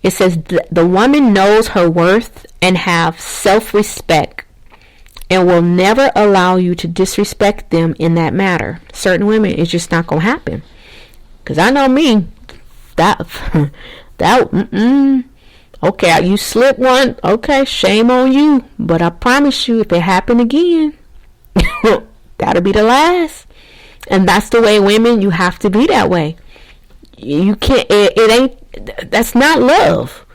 It says the woman knows her worth and have self-respect and will never allow you to disrespect them in that matter. Certain women, it's just not going to happen. Because I know me, okay, you slip one, okay, shame on you. But I promise you, if it happened again, that'll be the last. And that's the way women, you have to be that way. You can't, it ain't, that's not love.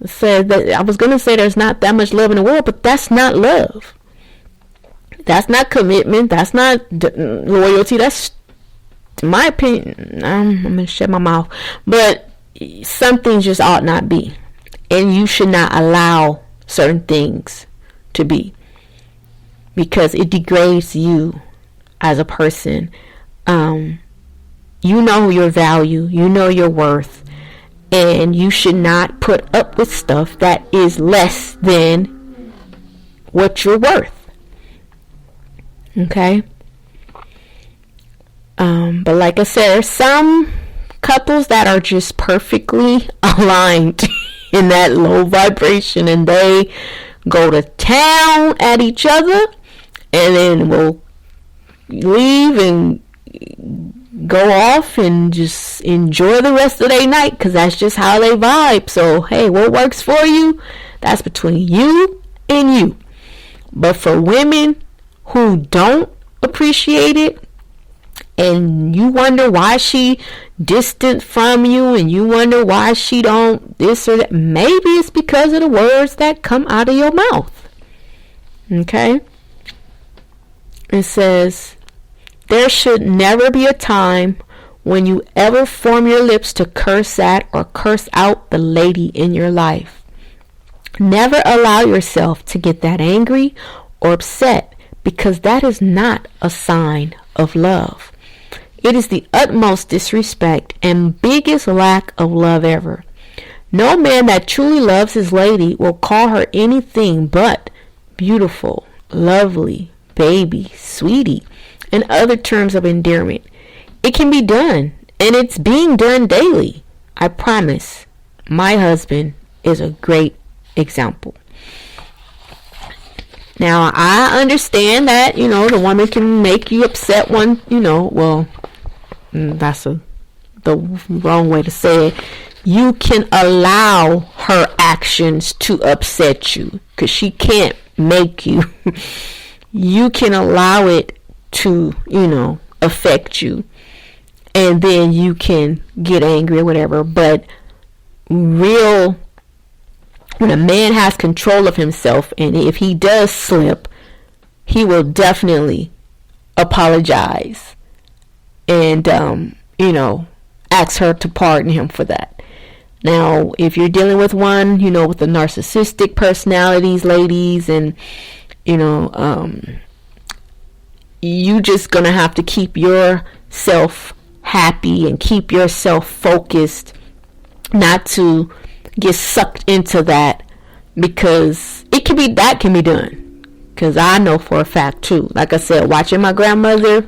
I was going to say there's not that much love in the world, but that's not love. That's not commitment. That's not loyalty. That's, in my opinion, I'm going to shut my mouth. But some things just ought not be. And you should not allow certain things to be. Because it degrades you as a person. You know your value. You know your worth. And you should not put up with stuff that is less than what you're worth. Okay? But like I said, there's some couples that are just perfectly aligned in that low vibration, and they go to town at each other and then will leave and go off and just enjoy the rest of their night, because that's just how they vibe. So hey, what works for you, that's between you and you. But for women who don't appreciate it, and you wonder why she distant from you, and you wonder why she don't this or that, maybe it's because of the words that come out of your mouth. Okay? It says, there should never be a time when you ever form your lips to curse at or curse out the lady in your life. Never allow yourself to get that angry or upset, because that is not a sign of love. It is the utmost disrespect and biggest lack of love ever. No man that truly loves his lady will call her anything but beautiful, lovely, baby, sweetie, and other terms of endearment. It can be done, and it's being done daily. I promise. My husband is a great example. Now, I understand that, the woman can make you upset that's the wrong way to say it. You can allow her actions to upset you, because she can't make you. You can allow it to, affect you. And then you can get angry or whatever. But when a man has control of himself, and if he does slip, he will definitely apologize and ask her to pardon him for that. Now, if you're dealing with one, with the narcissistic personalities, ladies, and you just gonna have to keep yourself happy and keep yourself focused, not to get sucked into that, because that can be done. Because I know for a fact too, like I said, watching my grandmother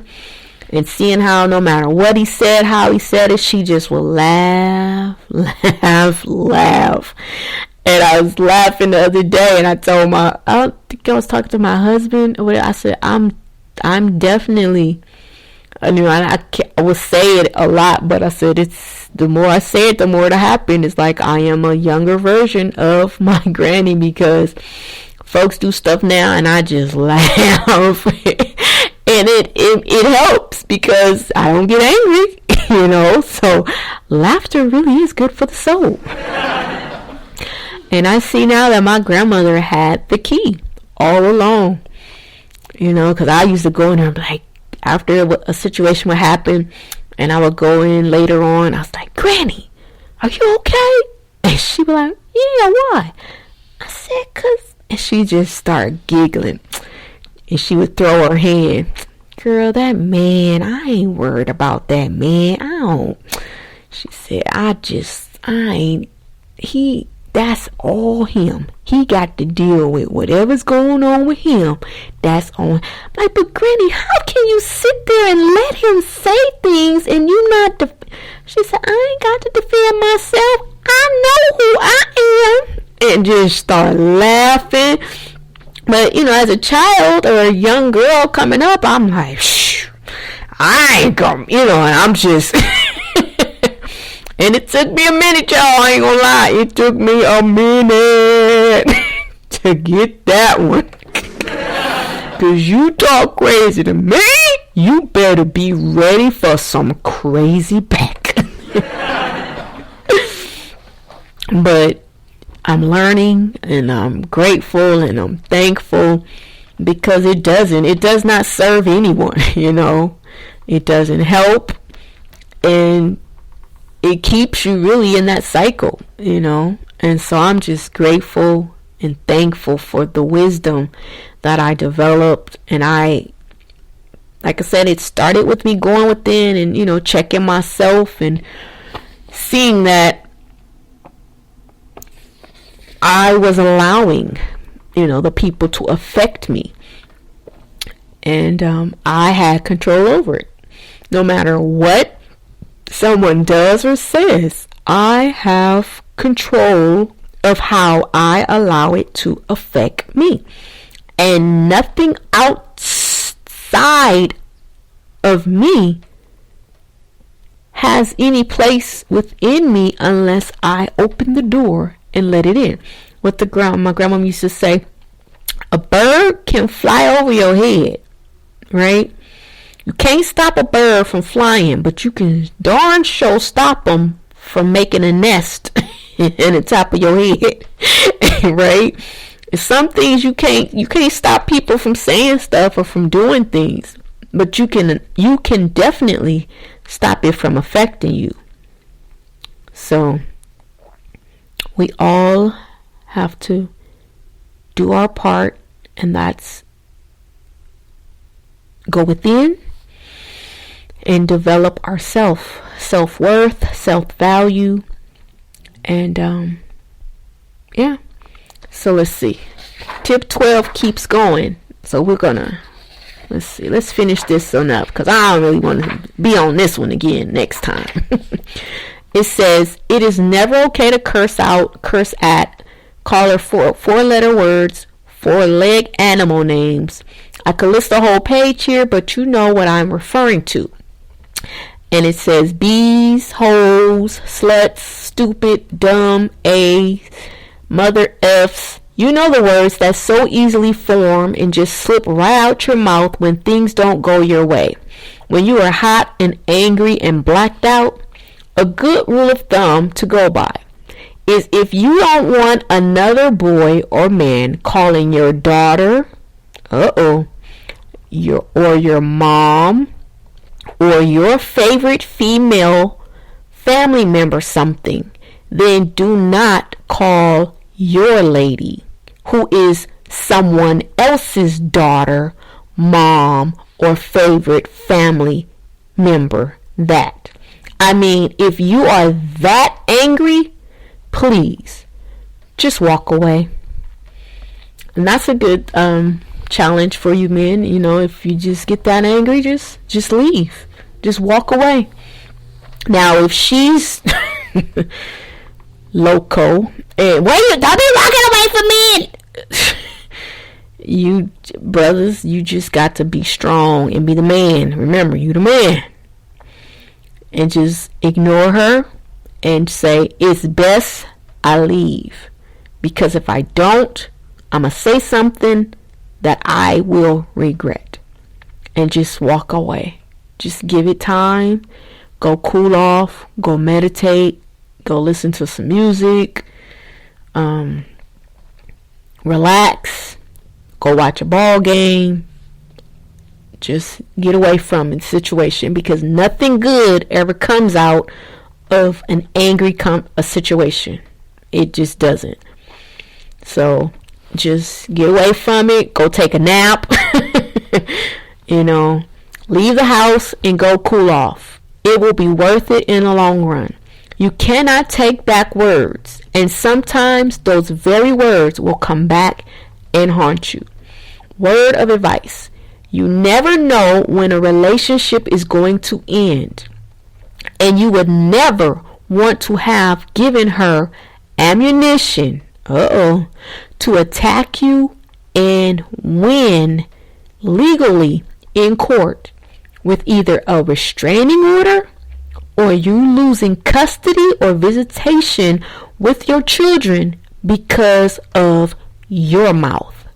and seeing how no matter what he said, how he said it, she just will laugh. And I was laughing the other day, and I told I think I was talking to my husband, or whatever. I said, I'm definitely, I will say it a lot, but I said, it's, the more I say it, the more it happens. It's like I am a younger version of my granny, because folks do stuff now and I just laugh. And it helps, because I don't get angry, so laughter really is good for the soul. And I see now that my grandmother had the key all along, because I used to go in there and be like, after a situation would happen, and I would go in later on, I was like, Granny, are you okay? And she'd be like, yeah, why? I said, 'cause, and she just started giggling, and she would throw her hand, girl, that man, I ain't worried about that man. She said, that's all him. He got to deal with whatever's going on with him. That's on. Like, but Granny, how can you sit there and let him say things and you not? She said, I ain't got to defend myself. I know who I am. And just start laughing. But, as a child or a young girl coming up, I'm like, shh, I ain't gonna, and I'm just, and it took me a minute, y'all, I ain't gonna lie. It took me a minute to get that one. Cause you talk crazy to me, you better be ready for some crazy back. But I'm learning, and I'm grateful, and I'm thankful, because it does not serve anyone, It doesn't help, and it keeps you really in that cycle, And so I'm just grateful and thankful for the wisdom that I developed. And like I said, it started with me going within and, checking myself and seeing that I was allowing, the people to affect me. And I had control over it. No matter what someone does or says, I have control of how I allow it to affect me. And nothing outside of me has any place within me unless I open the door and let it in. What my grandma used to say, a bird can fly over your head, right? You can't stop a bird from flying, but you can darn sure stop them from making a nest in the top of your head, right? Some things you can't stop people from saying stuff or from doing things, but you can definitely stop it from affecting you. So we all have to do our part, and that's go within and develop our self-worth, self-value, and yeah. So let's see. Tip 12 keeps going. So we're gonna let's finish this one up, because I don't really want to be on this one again next time. It says, it is never okay to curse at, call her four-letter words, four-leg animal names. I could list a whole page here, but you know what I'm referring to. And it says bees, hoes, sluts, stupid, dumb, mother effs. You know the words that so easily form and just slip right out your mouth when things don't go your way. When you are hot and angry and blacked out, a good rule of thumb to go by is, if you don't want another boy or man calling your daughter, your mom, or your favorite female family member something, then do not call your lady, who is someone else's daughter, mom, or favorite family member, that. I mean, if you are that angry, please just walk away. And that's a good challenge for you men. If you just get that angry, just leave. Just walk away. Now, if she's loco, and wait, don't be walking away from me. You brothers, you just got to be strong and be the man. Remember, you the man. And just ignore her and say, it's best I leave, because if I don't, I'm going to say something that I will regret. And just walk away. Just give it time. Go cool off. Go meditate. Go listen to some music. Relax. Go watch a ball game. Just get away from the situation, because nothing good ever comes out of an angry a situation. It just doesn't. So just get away from it. Go take a nap. Leave the house and go cool off. It will be worth it in the long run. You cannot take back words, and sometimes those very words will come back and haunt you. Word of advice: you never know when a relationship is going to end, and you would never want to have given her ammunition, to attack you and win legally in court with either a restraining order or you losing custody or visitation with your children because of your mouth.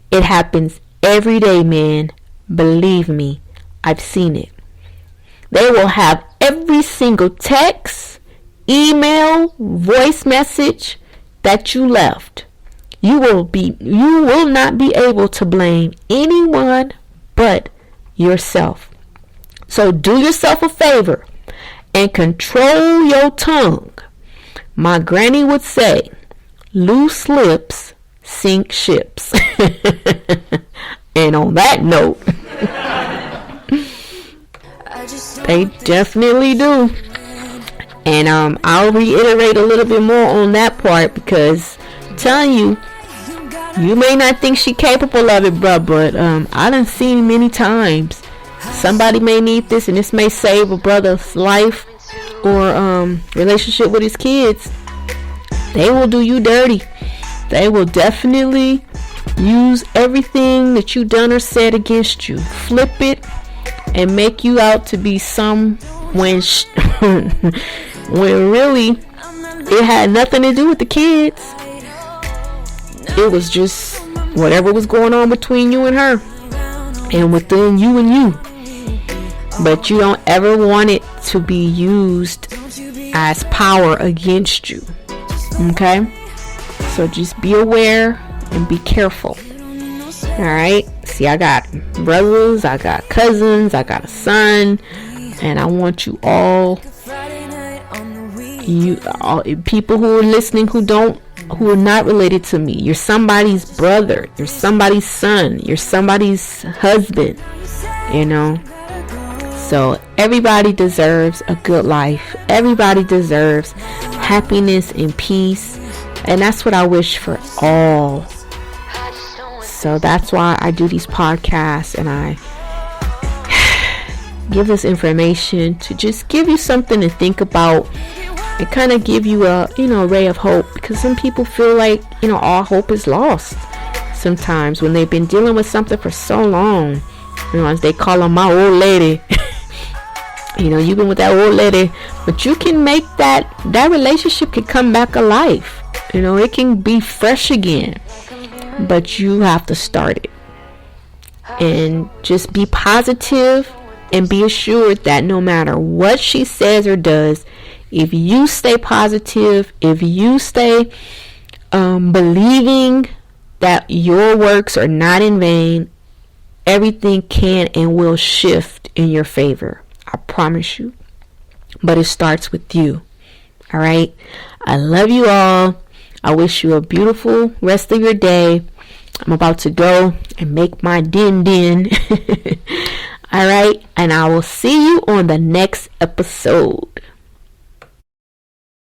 It happens every day, man. Believe me, I've seen it. They will have every single text, email, voice message that you left. You will not be able to blame anyone but yourself. So do yourself a favor and control your tongue. My granny would say, loose lips sink ships. And on that note, they definitely do. And I'll reiterate a little bit more on that part, because I'm telling you, you may not think she capable of it, bruh, but I done seen many times. Somebody may need this, and this may save a brother's life or relationship with his kids. They will do you dirty. They will definitely use everything that you done or said against you, flip it, and make you out to be some when really it had nothing to do with the kids. It was just whatever was going on between you and her, and within you and you. But you don't ever want it to be used as power against you. Okay? So just be aware and be careful. Alright? See, I got brothers, I got cousins, I got a son, and I want you all people who are listening who are not related to me. You're somebody's brother, you're somebody's son, you're somebody's husband, you know. So everybody deserves a good life. Everybody deserves happiness and peace. And that's what I wish for all. So that's why I do these podcasts, and I give this information to just give you something to think about and kind of give you a, ray of hope, because some people feel like, all hope is lost sometimes when they've been dealing with something for so long. As they call her my old lady. You've been with that old lady, but you can make that relationship can come back alive. It can be fresh again, but you have to start it. And just be positive and be assured that no matter what she says or does, if you stay positive, if you stay believing that your works are not in vain, everything can and will shift in your favor. I promise you. But it starts with you. All right. I love you all. I wish you a beautiful rest of your day. I'm about to go and make my din. All right. And I will see you on the next episode.